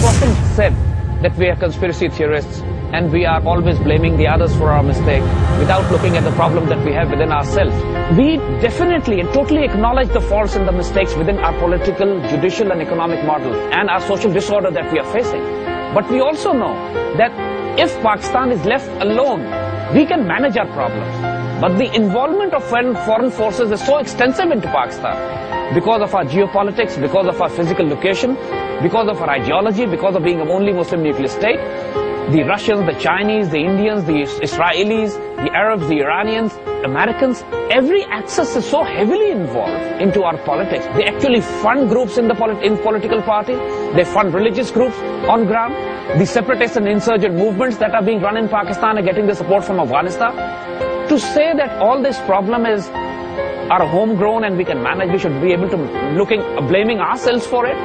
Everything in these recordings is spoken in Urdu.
often said that we are conspiracy theorists and we are always blaming the others for our mistake without looking at the problem that we have within ourselves. We definitely and totally acknowledge the faults and the mistakes within our political, judicial and economic model and our social disorder that we are facing. But we also know that if Pakistan is left alone, we can manage our problems. But the involvement of foreign forces is so extensive into Pakistan because of our geopolitics, because of our physical location, because of our ideology, because of being a only Muslim nuclear state. The Russians, the Chinese, the Indians, the Israelis, the Arabs, the Iranians, Americans, every axis is so heavily involved into our politics. They actually fund groups in political parties. They fund religious groups on ground. The separatist and insurgent movements that are being run in Pakistan are getting the support from Afghanistan. To say that all this problem is our homegrown and we can manage, we should be able to blaming ourselves for it,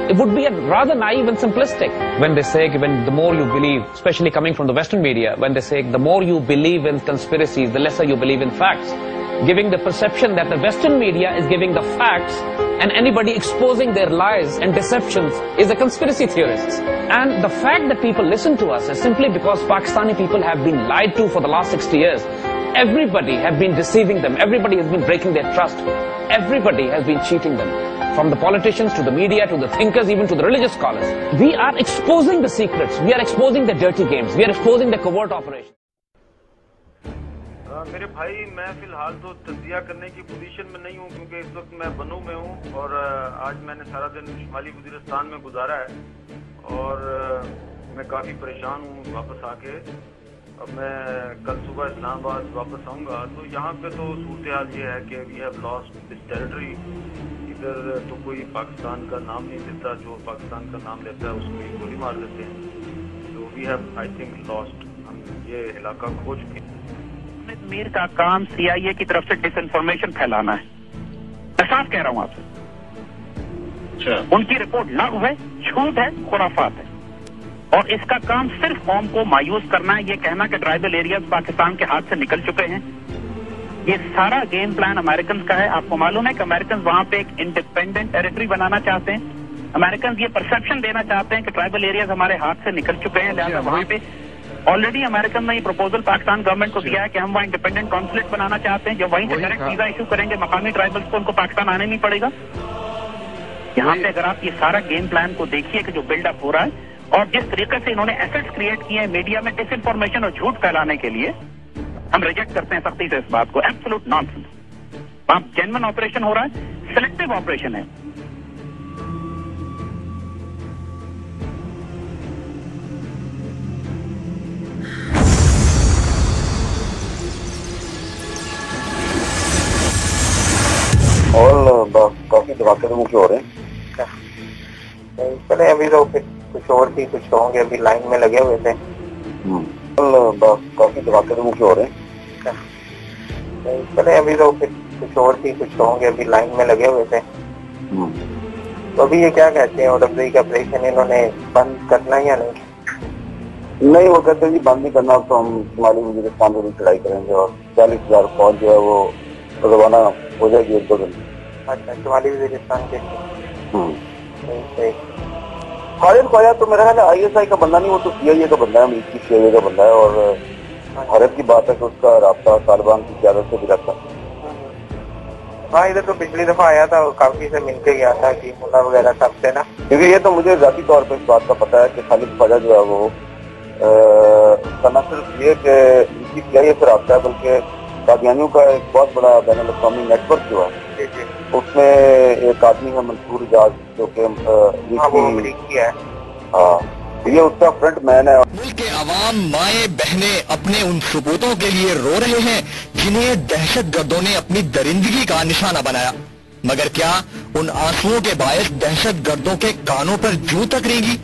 it would be rather naive and simplistic. When they say, the more you believe, especially coming from the Western media, when they say the more you believe in conspiracies, the lesser you believe in facts, giving the perception that the Western media is giving the facts and anybody exposing their lies and deceptions is a conspiracy theorist. And the fact that people listen to us is simply because Pakistani people have been lied to for the last 60 years. Everybody has been deceiving them. Everybody has been breaking their trust. Everybody has been cheating them. From the politicians to the media to the thinkers, even to the religious scholars. We are exposing the secrets. We are exposing the dirty games. We are exposing the covert operations. میرے بھائی میں فی الحال تو تجزیہ کرنے کی پوزیشن میں نہیں ہوں کیونکہ اس وقت میں بنو میں ہوں اور آج میں نے سارا دن شمالی وزیرستان میں گزارا ہے اور میں کافی پریشان ہوں واپس آ کے. اب میں کل صبح اسلام آباد واپس آؤں گا تو یہاں پہ تو صورتحال یہ ہے کہ we have lost this territory. ادھر تو کوئی پاکستان کا نام نہیں لیتا, جو پاکستان کا نام لیتا ہے اس کو گولی مار دیتے ہیں. تو we have I think lost, ہم یہ علاقہ کھو چکے ہیں. میر کا کام سی آئی اے کی طرف سے ڈس انفارمیشن پھیلانا ہے. میں صاف کہہ رہا ہوں آپ سے, ان کی رپورٹ لغو ہے, جھوٹ ہے, خرافات ہے, اور اس کا کام صرف قوم کو مایوس کرنا ہے. یہ کہنا کہ ٹرائبل ایریاز پاکستان کے ہاتھ سے نکل چکے ہیں, یہ سارا گیم پلان امریکنز کا ہے. آپ کو معلوم ہے کہ امریکنز وہاں پہ ایک انڈیپینڈنٹ ٹیریٹری بنانا چاہتے ہیں. امریکنز یہ پرسپشن دینا چاہتے ہیں کہ ٹرائبل ایریاز ہمارے ہاتھ سے نکل چکے ہیں, لہٰذا وہاں پہ آلریڈی امریکن نے یہ پروپوزل پاکستان گورنمنٹ کو دیا ہے کہ ہم وہاں انڈیپینڈنٹ کانسولیٹ بنانا چاہتے ہیں, جو وہیں سے ڈائریکٹ ویزا ایشو کریں گے مقامی ٹرائبلز کو, ان کو پاکستان آنے نہیں پڑے گا. یہاں پہ اگر آپ یہ سارا گیم پلان کو دیکھیے کہ جو بلڈ اپ ہو رہا ہے اور جس طریقے سے انہوں نے ایسٹس کریٹ کیے ہیں میڈیا میں ڈس انفارمیشن اور جھوٹ پھیلانے کے لیے, ہم ریجیکٹ کرتے ہیں سختی سے اس بات کو. Absolute naan sense. وہاں جینوئن آپریشن ہو رہا ہے, سلیکٹو آپریشن ہے. اور کافی دھماکے تو مجھے ہو رہے ہیں. چلے ابھی تو کچھ اور تھی, کچھ ہوں گے, ابھی لائن میں لگے ہوئے تھے. کافی دھماکے تو مجھے ہو رہے ہیں. چلے ابھی تو کچھ اور تھی, کچھ ہوں گے, ابھی لائن میں لگے ہوئے تھے. تو ابھی یہ کیا کہتے ہیں, اور افزائی کا آپریشن انہوں نے بند کرنا یا نہیں؟ نہیں, وہ کہتے ہیں جی بند نہیں کرنا تو ہم شمالی وزیرستان پر چڑھائی کریں گے اور 40,000 فوج جو ہے وہ روانہ ہو جائے گی 1-2 دن. اچھا, شمالی وزیرستان کے خالد خواجہ تو میرا خیال ہے آئی ایس آئی کا بندہ نہیں, وہ تو سی آئی اے کا بندہ ہے, امریکی سی آئی اے کا بندہ ہے. اور حیرت کی بات ہے کہ اس کا رابطہ طالبان کی قیادت سے بھی رکھتا ہے. ہاں, ادھر تو پچھلی دفعہ آیا تھا, کافی سے مل کے گیا تھا کہ ملا وغیرہ سب سے نا. کیونکہ یہ تو مجھے ذاتی طور پہ اس بات کا پتا ہے کہ خالد خواجہ جو ہے وہ نہ صرف یہ کہ امریکی سی آئی اے سے رابطہ ہے بلکہ قادیانیوں کا ایک بہت بڑا بین الاقوامی نیٹ ورک جو ہے, اس میں ایک آدمی ہے منصور اجاز جو کہ امریکی ہے. ہاں, یہ اس کا فرنٹ مین ہے. ملک کے عوام, مائیں بہنیں اپنے ان ثبوتوں کے لیے رو رہے ہیں جنہیں دہشت گردوں نے اپنی درندگی کا نشانہ بنایا. مگر کیا ان آنسوؤں کے باعث دہشت گردوں کے کانوں پر جوں تک ریں گی؟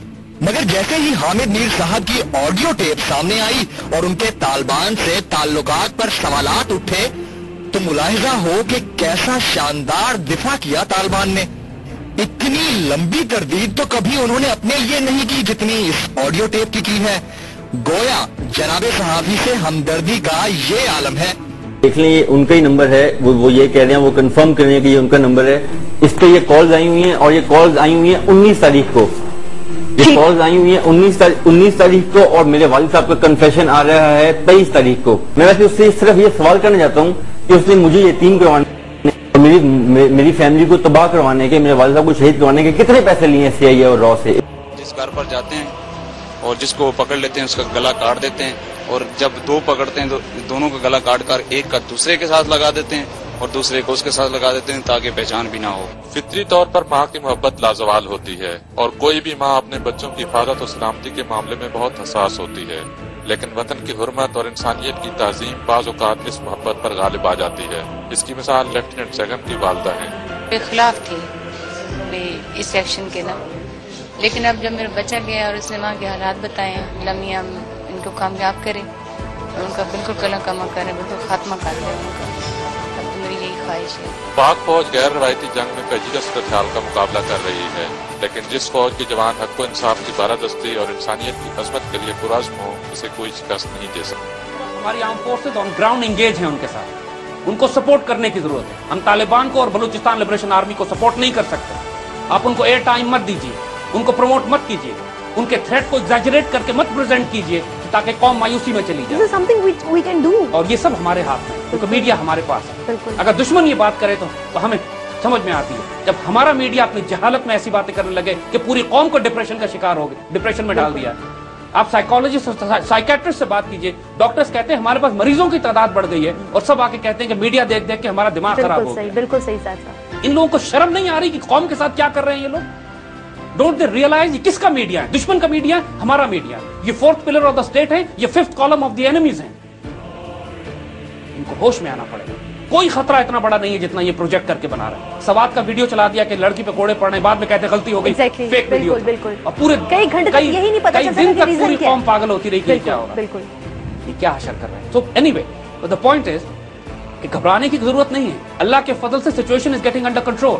مگر جیسے ہی حامد میر صاحب کی آڈیو ٹیپ سامنے آئی اور ان کے طالبان سے تعلقات پر سوالات اٹھے تو ملاحظہ ہو کہ کیسا شاندار دفاع کیا طالبان نے. اتنی لمبی تردید تو کبھی انہوں نے اپنے لیے نہیں کی جتنی اس آڈیو ٹیپ کی ہے. گویا جناب صحافی سے ہمدردی کا یہ عالم ہے. دیکھ لیں, یہ ان کا ہی نمبر ہے, وہ یہ کہہ رہے ہیں, وہ کنفرم کر رہے ہیں کہ یہ ان کا نمبر ہے. اس پہ یہ کالز آئی ہوئی ہیں اور یہ کالز آئی ہوئی ہیں 19 تاریخ کو. یہ کالز آئی ہوئی ہیں 19 تاریخ کو اور میرے والد صاحب کا کنفیشن آ رہا ہے 23 تاریخ کو. میں ویسے اس سے صرف یہ سوال کرنا چاہتا ہوں کہ اس نے مجھے یتیم کروانے میری فیملی کو تباہ کروانے کے, میرے والد صاحب کو شہید کروانے کے کتنے پیسے لیے ہیں CIA اور را سے؟ جس گھر پر جاتے ہیں اور جس کو پکڑ لیتے ہیں اس کا گلا کاٹ دیتے ہیں, اور جب دو پکڑتے ہیں تو دونوں کا گلا کاٹ کر ایک کا دوسرے کے ساتھ لگا دیتے ہیں اور دوسرے کو اس کے ساتھ لگا دیتے ہیں تاکہ پہچان بھی نہ ہو. فطری طور پر ماں کی محبت لازوال ہوتی ہے اور کوئی بھی ماں اپنے بچوں کی حفاظت اور سلامتی کے معاملے میں بہت حساس ہوتی ہے, لیکن وطن کی حرمت اور انسانیت کی تعظیم بعض اوقات اس محبت پر غالب آ جاتی ہے. اس کی مثال لیفٹیننٹ سیگم کی والدہ ہیں. خلاف تھی اس ایکشن کے نا, لیکن اب جب میرا بچہ گیا اور اس نے وہاں کے حالات بتائے ہیں, لمیاں ان کو کامیاب کرے اور ان کا بالکل کلم کما کرے, بالکل خاتمہ کر دے ان کا. اب تو میری یہی خواہش ہے. پاک فوج غیر روایتی جنگ میں پیچیدہ صورتحال کا مقابلہ کر رہی ہے, لیکن جس فوج کے جوان حق و انصاف کی بالادستی اور انسانیت کی عظمت کے لیے پرعزم ہو, اسے کوئی شکست نہیں دے سکتا. ہماری arm forces on ground engage ہیں ان کے ساتھ, ان کو سپورٹ کرنے کی ضرورت ہے. ہم طالبان کو اور بلوچستان لبریشن آرمی کو سپورٹ نہیں کر سکتے. آپ ان کو ایئر ٹائم مت دیجیے, ان کو پروموٹ مت کیجیے, ان کے تھریٹ کو ایگزیجریٹ کر کے مت پریزنٹ کیجیے تاکہ قوم مایوسی میں چلی جائے. اور یہ سب ہمارے ہاتھ میں, کیونکہ میڈیا ہمارے پاس ہے. اگر دشمن یہ بات کرے تو ہمیں سمجھ میں آتی ہے. جب ہمارا میڈیا اپنی جہالت میں ایسی باتیں کرنے لگے کہ پوری قوم کو ڈپریشن کا شکار ہو گئی, ڈپریشن میں ڈال دیا. آپ سائیکالوجسٹ اور سائیکیٹرسٹ سے بات کیجیے, ڈاکٹرز کہتے ہیں ہمارے پاس مریضوں کی تعداد بڑھ گئی ہے, اور سب آ کے کہتے ہیں کہ میڈیا دیکھ دیکھ کے ہمارا دماغ خراب ہو گیا. بالکل صحیح صاحب. ان لوگوں کو شرم نہیں آ رہی کہ قوم کے ساتھ کیا کر رہے ہیں یہ لوگ؟ ڈونٹ دے ریئلائز یہ کس کا میڈیا ہے؟ دشمن کا میڈیا ہے, ہمارا میڈیا. یہ 4th pillar of the state ہے, یہ 5th column of the enemies ہیں. ان کو ہوش میں آنا پڑے گا. کوئی خطرہ اتنا بڑا نہیں ہے جتنا یہ پروجیکٹ کر کے بنا رہے ہیں. سوات کا ویڈیو چلا دیا کہ لڑکی پہ کوڑے پڑنے, بعد میں کہتے ہیں غلطی ہو گئی, فیک ویڈیو. اور پورے کئی دن تک پوری قوم پاگل ہوتی رہی کہ کیا ہو رہا ہے, یہ کیا حشر کر رہے ہیں. So any way the point is کہ گھبرانے کی ضرورت نہیں ہے. اللہ کے فضل سے situation is getting under control.